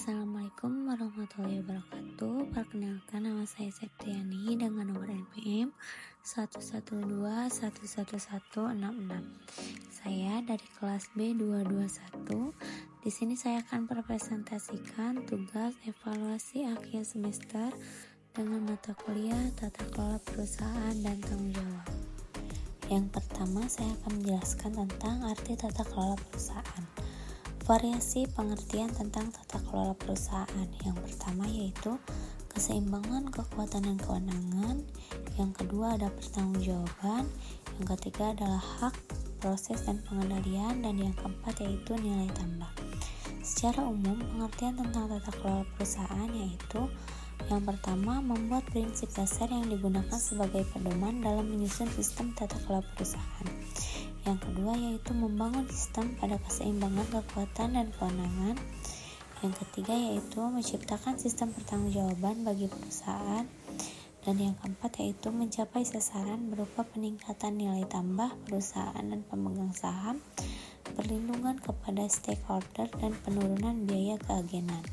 Assalamualaikum warahmatullahi wabarakatuh. Perkenalkan, nama saya Septiani dengan nomor NPM 112111166. Saya dari kelas B221. Di sini saya akan presentasikan tugas evaluasi akhir semester dengan mata kuliah Tata Kelola Perusahaan dan Tanggung Jawab. Yang pertama, saya akan menjelaskan tentang arti tata kelola perusahaan. Variasi pengertian tentang tata kelola perusahaan. Yang pertama yaitu keseimbangan kekuatan dan kewenangan. Yang kedua ada pertanggungjawaban. Yang ketiga adalah hak, proses dan pengendalian. Dan yang keempat yaitu nilai tambah. Secara umum, pengertian tentang tata kelola perusahaan yaitu yang pertama, membuat prinsip dasar yang digunakan sebagai pedoman dalam menyusun sistem tata kelola perusahaan. Yang kedua yaitu membangun sistem pada keseimbangan kekuatan dan kewenangan. Yang ketiga yaitu menciptakan sistem pertanggungjawaban bagi perusahaan. Dan yang keempat yaitu mencapai sasaran berupa peningkatan nilai tambah perusahaan dan pemegang saham, perlindungan kepada stakeholder, dan penurunan biaya keagenan.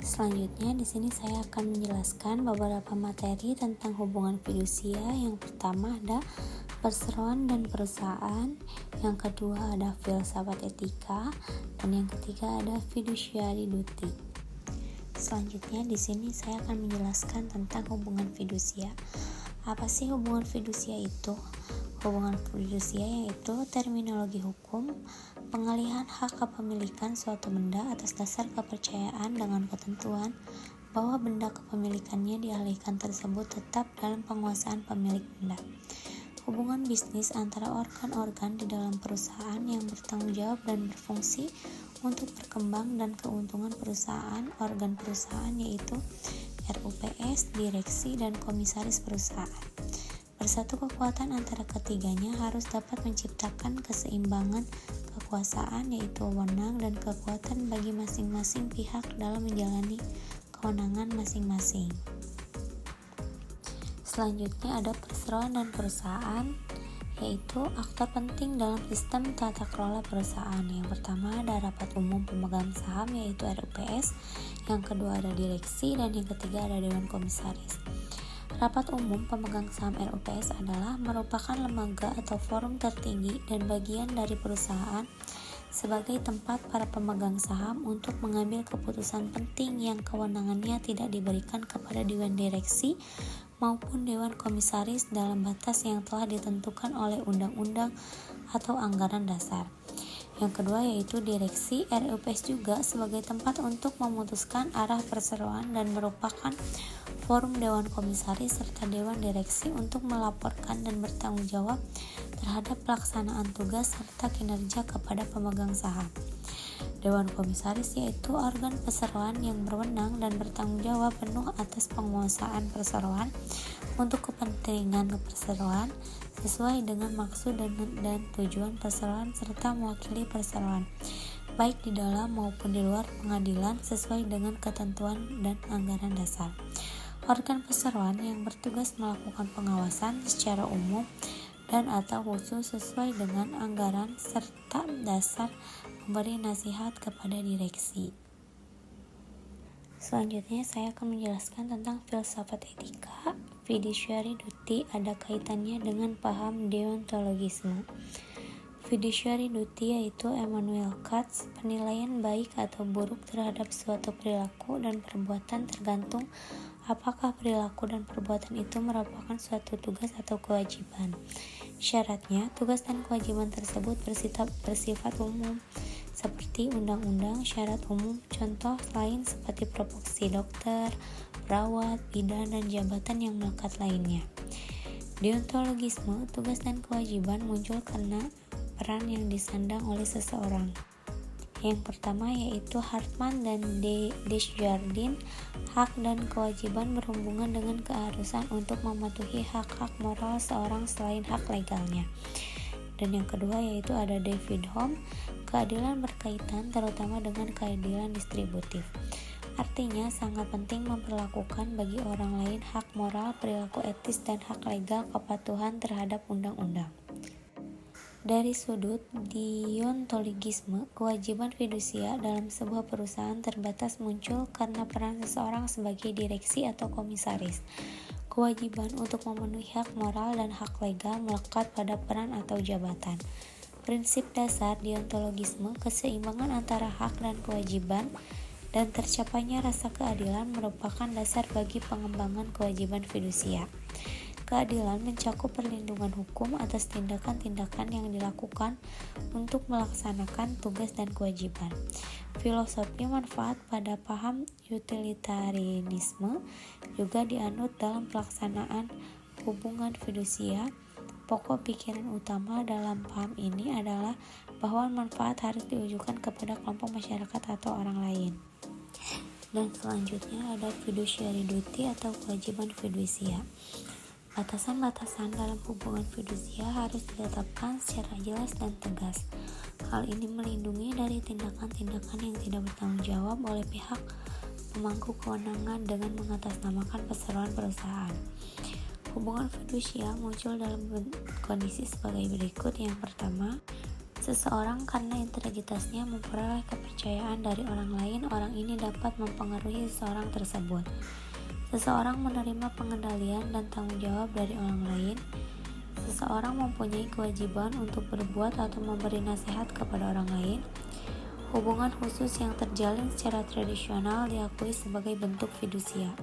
Selanjutnya di sini saya akan menjelaskan beberapa materi tentang hubungan fidusia. Yang pertama ada perseroan dan perusahaan, yang kedua ada filsafat etika, dan yang ketiga ada fiduciary duty. Selanjutnya di sini saya akan menjelaskan tentang hubungan fidusia. Apa sih hubungan fidusia itu? Hubungan fidusia yaitu terminologi hukum, pengalihan hak kepemilikan suatu benda atas dasar kepercayaan dengan ketentuan bahwa benda kepemilikannya dialihkan tersebut tetap dalam penguasaan pemilik benda. Hubungan bisnis antara organ-organ di dalam perusahaan yang bertanggung jawab dan berfungsi untuk berkembang dan keuntungan perusahaan, organ perusahaan yaitu RUPS, direksi, dan komisaris perusahaan. Bersatu kekuatan antara ketiganya harus dapat menciptakan keseimbangan kekuasaan yaitu wewenang dan kekuatan bagi masing-masing pihak dalam menjalani kewenangan masing-masing. Selanjutnya ada perseroan dan perusahaan, yaitu aktor penting dalam sistem tata kelola perusahaan. Yang pertama ada rapat umum pemegang saham yaitu RUPS, yang kedua ada direksi, dan yang ketiga ada dewan komisaris. Rapat umum pemegang saham RUPS adalah merupakan lembaga atau forum tertinggi dan bagian dari perusahaan sebagai tempat para pemegang saham untuk mengambil keputusan penting yang kewenangannya tidak diberikan kepada dewan direksi maupun dewan komisaris dalam batas yang telah ditentukan oleh undang-undang atau anggaran dasar. Yang kedua yaitu direksi. RUPS juga sebagai tempat untuk memutuskan arah perseroan dan merupakan forum dewan komisaris serta dewan direksi untuk melaporkan dan bertanggung jawab terhadap pelaksanaan tugas serta kinerja kepada pemegang saham. Dewan komisaris yaitu organ perseroan yang berwenang dan bertanggung jawab penuh atas penguasaan perseroan untuk kepentingan perseroan sesuai dengan maksud dan tujuan perseroan serta mewakili perseroan baik di dalam maupun di luar pengadilan sesuai dengan ketentuan dan anggaran dasar. Organ perseroan yang bertugas melakukan pengawasan secara umum dan atau khusus sesuai dengan anggaran serta dasar memberi nasihat kepada direksi. Selanjutnya saya akan menjelaskan tentang filsafat etika. Fiduciary duty ada kaitannya dengan paham deontologisme. Fiduciary duty yaitu Immanuel Kant, penilaian baik atau buruk terhadap suatu perilaku dan perbuatan tergantung apakah perilaku dan perbuatan itu merupakan suatu tugas atau kewajiban. Syaratnya, tugas dan kewajiban tersebut bersifat umum, seperti undang-undang, syarat umum, contoh lain seperti proporsi dokter, perawat, bidan, dan jabatan yang melekat lainnya. Deontologisme, tugas dan kewajiban muncul karena peran yang disandang oleh seseorang. Yang pertama yaitu Hartman dan Desjardins, hak dan kewajiban berhubungan dengan keharusan untuk mematuhi hak-hak moral seorang selain hak legalnya. Dan yang kedua yaitu ada David Hume, keadilan berkaitan terutama dengan keadilan distributif. Artinya sangat penting memperlakukan bagi orang lain hak moral, perilaku etis, dan hak legal kepatuhan terhadap undang-undang. Dari sudut deontologisme, kewajiban fidusia dalam sebuah perusahaan terbatas muncul karena peran seseorang sebagai direksi atau komisaris. Kewajiban untuk memenuhi hak moral dan hak legal melekat pada peran atau jabatan. Prinsip dasar deontologisme, keseimbangan antara hak dan kewajiban, dan tercapainya rasa keadilan merupakan dasar bagi pengembangan kewajiban fidusia. Keadilan mencakup perlindungan hukum atas tindakan-tindakan yang dilakukan untuk melaksanakan tugas dan kewajiban. Filosofi manfaat pada paham utilitarianisme juga dianut dalam pelaksanaan hubungan fidusia. Pokok pikiran utama dalam paham ini adalah bahwa manfaat harus ditujukan kepada kelompok masyarakat atau orang lain. Dan selanjutnya ada fiduciary duty atau kewajiban fidusia. Batasan-batasan dalam hubungan fidusia harus ditetapkan secara jelas dan tegas. Hal ini melindungi dari tindakan-tindakan yang tidak bertanggung jawab oleh pihak pemangku kewenangan dengan mengatasnamakan perseroan perusahaan. Hubungan fidusia muncul dalam kondisi sebagai berikut. Yang pertama, seseorang karena integritasnya memperoleh kepercayaan dari orang lain, orang ini dapat mempengaruhi seseorang tersebut. Seseorang menerima pengendalian dan tanggung jawab dari orang lain. Seseorang mempunyai kewajiban untuk berbuat atau memberi nasihat kepada orang lain. Hubungan khusus yang terjalin secara tradisional diakui sebagai bentuk fidusia.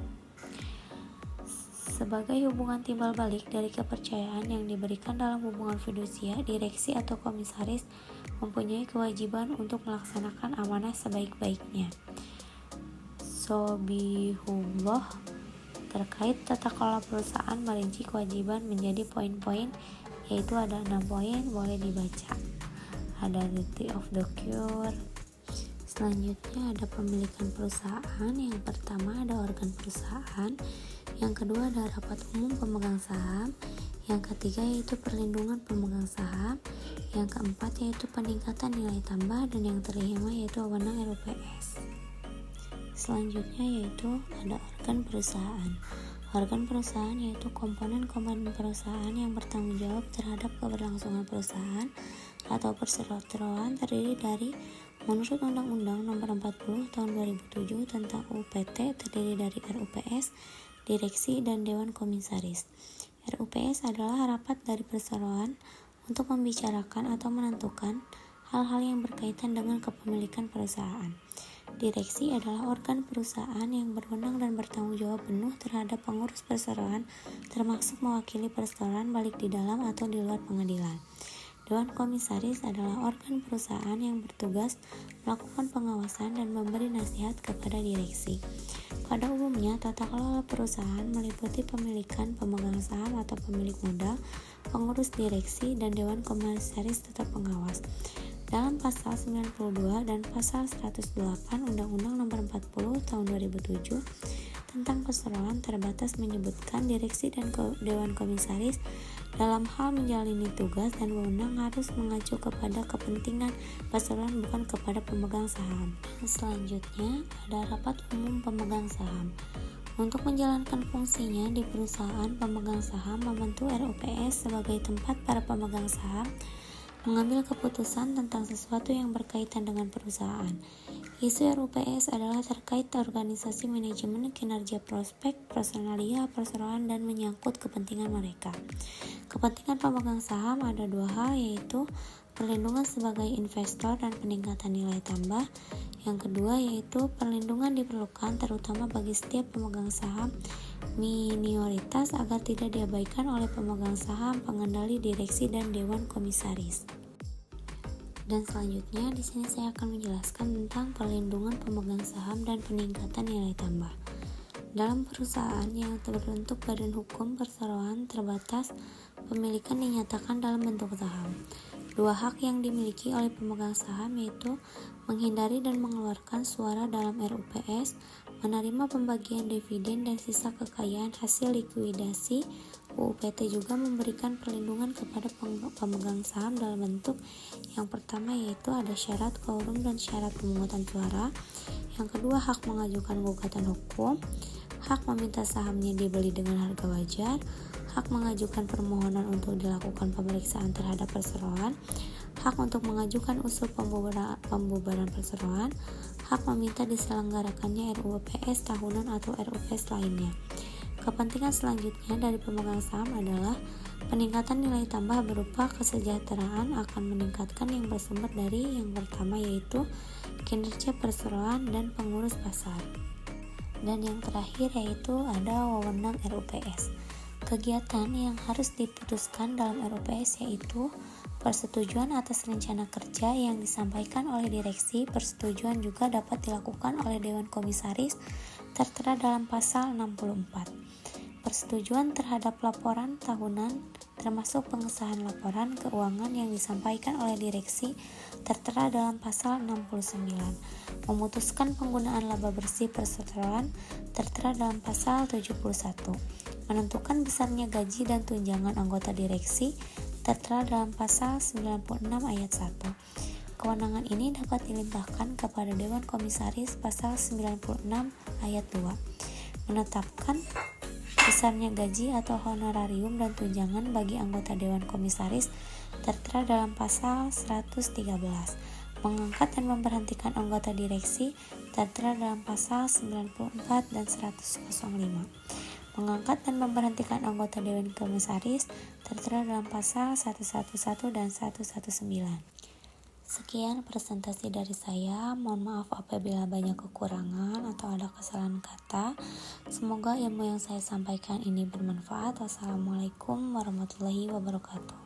Sebagai hubungan timbal balik dari kepercayaan yang diberikan dalam hubungan fidusia, direksi atau komisaris mempunyai kewajiban untuk melaksanakan amanah sebaik-baiknya. Sobihullah terkait tata kelola perusahaan merinci kewajiban menjadi poin-poin, yaitu ada 6 poin, boleh dibaca. Ada duty of the cure. Selanjutnya ada pemilikan perusahaan. Yang pertama ada organ perusahaan, yang kedua ada rapat umum pemegang saham, yang ketiga yaitu perlindungan pemegang saham, yang keempat yaitu peningkatan nilai tambah, dan yang kelima yaitu wewenang RUPS. Selanjutnya yaitu ada organ perusahaan. Organ perusahaan yaitu komponen-komponen perusahaan yang bertanggung jawab terhadap keberlangsungan perusahaan atau perseroan terdiri dari, menurut Undang-Undang Nomor 40 Tahun 2007 tentang UPT, terdiri dari RUPS, direksi, dan Dewan Komisaris. RUPS adalah rapat dari perseroan untuk membicarakan atau menentukan hal-hal yang berkaitan dengan kepemilikan perusahaan. Direksi adalah organ perusahaan yang berwenang dan bertanggung jawab penuh terhadap pengurus perseroan, termasuk mewakili perseroan baik di dalam atau di luar pengadilan. Dewan Komisaris adalah organ perusahaan yang bertugas melakukan pengawasan dan memberi nasihat kepada direksi. Pada umumnya, tata kelola perusahaan meliputi pemilikan pemegang saham atau pemilik modal, pengurus direksi, dan Dewan Komisaris tetap pengawas. Dalam pasal 92 dan pasal 108 Undang-Undang Nomor 40 Tahun 2007 tentang perseroan terbatas menyebutkan direksi dan Dewan Komisaris dalam hal menjalani tugas dan wewenang harus mengacu kepada kepentingan perseroan, bukan kepada pemegang saham. Selanjutnya ada rapat umum pemegang saham. Untuk menjalankan fungsinya di perusahaan, pemegang saham membentuk RUPS sebagai tempat para pemegang saham mengambil keputusan tentang sesuatu yang berkaitan dengan perusahaan. Isu RUPS adalah terkait organisasi, manajemen, kinerja, prospek, personalia, perseroan, dan menyangkut kepentingan mereka. Kepentingan pemegang saham ada 2 hal, yaitu perlindungan sebagai investor dan peningkatan nilai tambah. Yang kedua yaitu perlindungan diperlukan terutama bagi setiap pemegang saham minoritas agar tidak diabaikan oleh pemegang saham, pengendali, direksi, dan Dewan Komisaris. Dan selanjutnya di sini saya akan menjelaskan tentang perlindungan pemegang saham dan peningkatan nilai tambah. Dalam perusahaan yang terbentuk badan hukum perseroan terbatas, pemilikan dinyatakan dalam bentuk saham. 2 hak yang dimiliki oleh pemegang saham yaitu menghindari dan mengeluarkan suara dalam RUPS, menerima pembagian dividen dan sisa kekayaan hasil likuidasi. UPT juga memberikan perlindungan kepada pemegang saham dalam bentuk yang pertama yaitu ada syarat quorum dan syarat pemungutan suara. Yang kedua, hak mengajukan gugatan hukum, hak meminta sahamnya dibeli dengan harga wajar, hak mengajukan permohonan untuk dilakukan pemeriksaan terhadap perseroan, hak untuk mengajukan usul pembubaran perseroan, hak meminta diselenggarakannya RUU PS tahunan atau RUPS lainnya. Kepentingan selanjutnya dari pemegang saham adalah peningkatan nilai tambah berupa kesejahteraan akan meningkatkan yang bersumber dari yang pertama yaitu kinerja perseroan dan pengurus pasar. Dan yang terakhir yaitu ada wewenang RUPS. Kegiatan yang harus diputuskan dalam RUPS yaitu persetujuan atas rencana kerja yang disampaikan oleh direksi. Persetujuan juga dapat dilakukan oleh Dewan Komisaris tertera dalam pasal 64. Persetujuan terhadap laporan tahunan termasuk pengesahan laporan keuangan yang disampaikan oleh direksi tertera dalam pasal 69. Memutuskan penggunaan laba bersih perseroan tertera dalam pasal 71. Menentukan besarnya gaji dan tunjangan anggota direksi tertera dalam pasal 96 ayat 1. Kewenangan ini dapat dilimpahkan kepada Dewan Komisaris pasal 96 ayat 2. Menetapkan besarnya gaji atau honorarium dan tunjangan bagi anggota Dewan Komisaris tertera dalam pasal 113. Mengangkat dan memberhentikan anggota direksi tertera dalam pasal 94 dan 105. Mengangkat dan memberhentikan anggota Dewan Komisaris tertera dalam pasal 111 dan 119. Sekian presentasi dari saya. Mohon maaf apabila banyak kekurangan atau ada kesalahan kata. Semoga ilmu yang saya sampaikan ini bermanfaat. Wassalamualaikum warahmatullahi wabarakatuh.